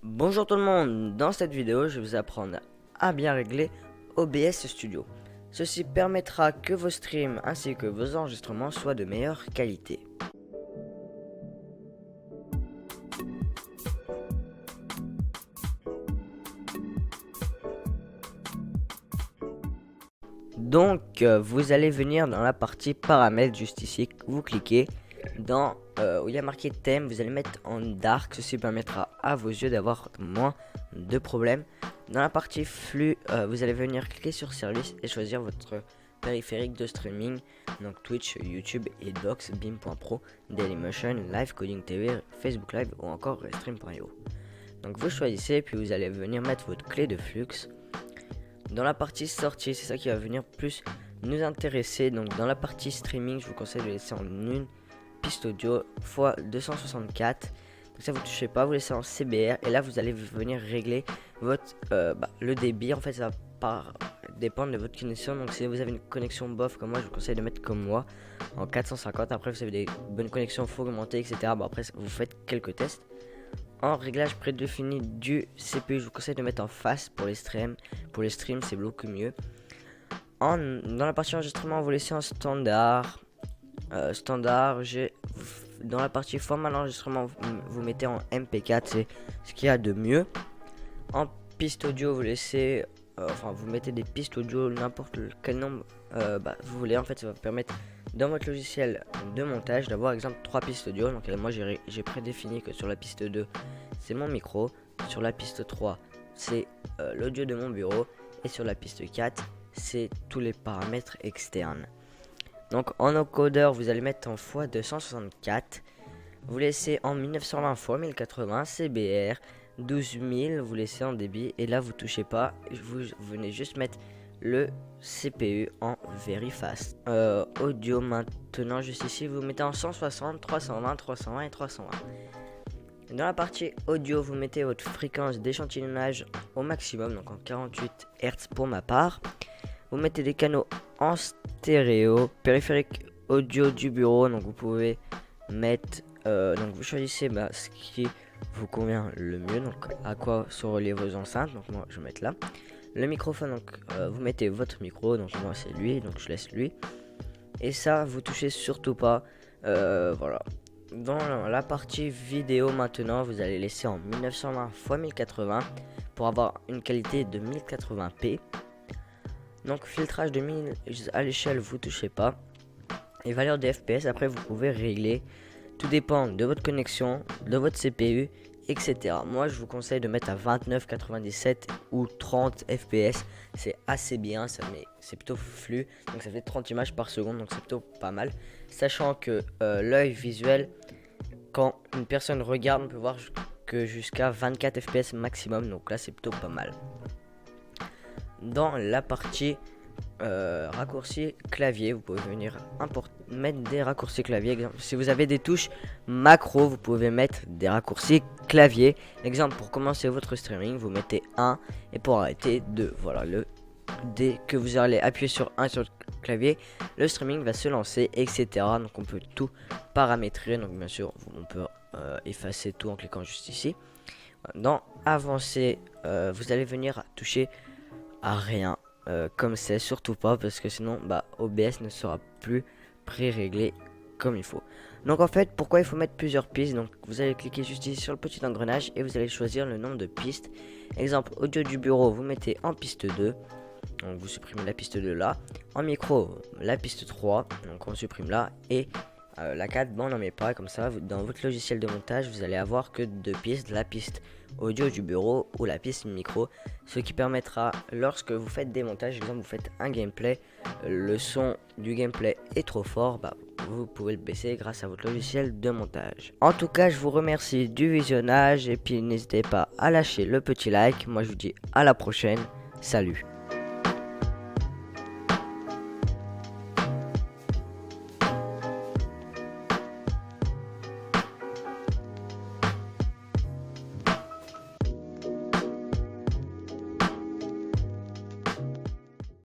Bonjour tout le monde, dans cette vidéo je vais vous apprendre à bien régler OBS Studio. Ceci permettra que vos streams ainsi que vos enregistrements soient de meilleure qualité. Donc vous allez venir dans la partie paramètres juste ici, vous cliquez dans où il y a marqué thème, vous allez mettre en dark, ceci permettra à vos yeux d'avoir moins de problèmes. Dans la partie flux, vous allez venir cliquer sur service et choisir votre périphérique de streaming, donc Twitch, YouTube et Docs, Beam.pro, Dailymotion, Live Coding TV, Facebook Live ou encore Restream.io. Donc vous choisissez puis vous allez venir mettre votre clé de flux. Dans la partie sortie, c'est ça qui va venir plus nous intéresser. Donc dans la partie streaming, je vous conseille de laisser en une piste audio x 264. Donc ça vous touchez pas, vous laissez en CBR et là vous allez venir régler votre le débit. En fait ça va dépendre de votre connexion. Donc si vous avez une connexion bof comme moi, je vous conseille de mettre comme moi en 450. Après vous avez des bonnes connexions, faut augmenter, etc. Bon, après vous faites quelques tests. En réglage prédéfini du CPU, je vous conseille de mettre en face pour les streams. Pour les streams, c'est beaucoup mieux. Dans la partie enregistrement, vous laissez en standard. Dans la partie format d'enregistrement, vous mettez en MP4, c'est ce qu'il y a de mieux. En piste audio, vous laissez, vous mettez des pistes audio, n'importe quel nombre vous voulez. En fait, ça va vous permettre dans votre logiciel de montage d'avoir exemple 3 pistes audio. Donc moi j'ai prédéfini que sur la piste 2 c'est mon micro, sur la piste 3 c'est l'audio de mon bureau et sur la piste 4 c'est tous les paramètres externes. Donc en encodeur vous allez mettre en x264, vous laissez en 1920 x 1080 CBR 12000, vous laissez en débit et là vous touchez pas, vous venez juste mettre le CPU en very fast. Audio maintenant juste ici vous mettez en 160, 320, 320 et 320. Dans la partie audio vous mettez votre fréquence d'échantillonnage au maximum, donc en 48 Hz pour ma part. Vous mettez des canaux en stéréo, périphérique audio du bureau, donc vous pouvez mettre donc vous choisissez ce qui vous convient le mieux, donc à quoi sont reliées vos enceintes. Donc moi je vais mettre là. Le microphone, donc vous mettez votre micro, donc moi c'est lui, donc je laisse lui. Et ça, vous touchez surtout pas. Voilà. Dans la partie vidéo maintenant, vous allez laisser en 1920 x 1080 pour avoir une qualité de 1080p. Donc filtrage de 1000 à l'échelle, vous touchez pas. Et valeur de FPS, après vous pouvez régler. Tout dépend de votre connexion, de votre CPU, etc. Moi je vous conseille de mettre à 29, 97 ou 30 fps, c'est assez bien, c'est plutôt flux, donc ça fait 30 images par seconde, donc c'est plutôt pas mal, sachant que l'œil visuel, quand une personne regarde, on peut voir que jusqu'à 24 fps maximum, donc là c'est plutôt pas mal. Dans la partie raccourci clavier, vous pouvez venir mettre des raccourcis clavier. Exemple, si vous avez des touches macro, vous pouvez mettre des raccourcis clavier. Exemple, pour commencer votre streaming, vous mettez 1 et pour arrêter 2. Voilà, dès que vous allez appuyer sur 1 sur le clavier, le streaming va se lancer, etc. Donc on peut tout paramétrer. Donc bien sûr, on peut effacer tout en cliquant juste ici. Dans avancer, vous allez venir toucher à rien. Comme c'est surtout pas, parce que sinon OBS ne sera plus pré-réglé comme il faut. Donc en fait, pourquoi il faut mettre plusieurs pistes? Donc vous allez cliquer juste ici sur le petit engrenage et vous allez choisir le nombre de pistes. Exemple, audio du bureau, vous mettez en piste 2, donc vous supprimez la piste 2 là. En micro, la piste 3, donc on supprime là. Et la 4, on n'en met pas, comme ça dans votre logiciel de montage vous allez avoir que 2 pistes, la piste audio du bureau ou la piste micro, ce qui permettra lorsque vous faites des montages, exemple vous faites un gameplay, le son du gameplay est trop fort, vous pouvez le baisser grâce à votre logiciel de montage. En tout cas je vous remercie du visionnage et puis n'hésitez pas à lâcher le petit like. Moi je vous dis à la prochaine, salut.